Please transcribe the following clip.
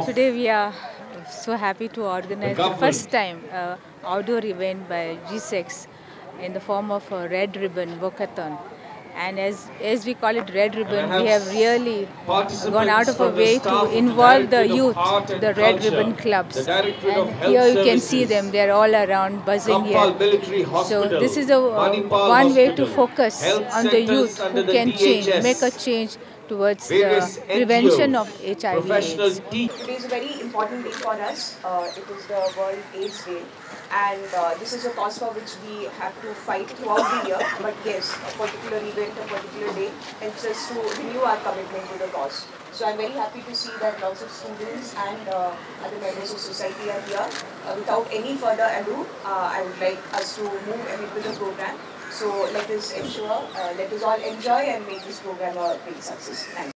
Today we are so happy to organize the first time outdoor event by G6 in the form of a Red Ribbon Walkathon. And as we call it Red Ribbon, we have really gone out of our way to involve the youth, the Red Ribbon clubs. And here you can see them, they are all around buzzing here. So this is a one way to focus on the youth who can change, make a change towards the prevention of HIV/AIDS. Today is a very important day for us. It is the World AIDS Day, and this is a cause for which we have to fight throughout the year. But yes, a particular event, a particular day helps us to renew our commitment to the cause. So I'm very happy to see that lots of students and other members of society are here. Without any further ado, I would like us to move ahead with the program. So let us all enjoy and make this program a great success. Thank you.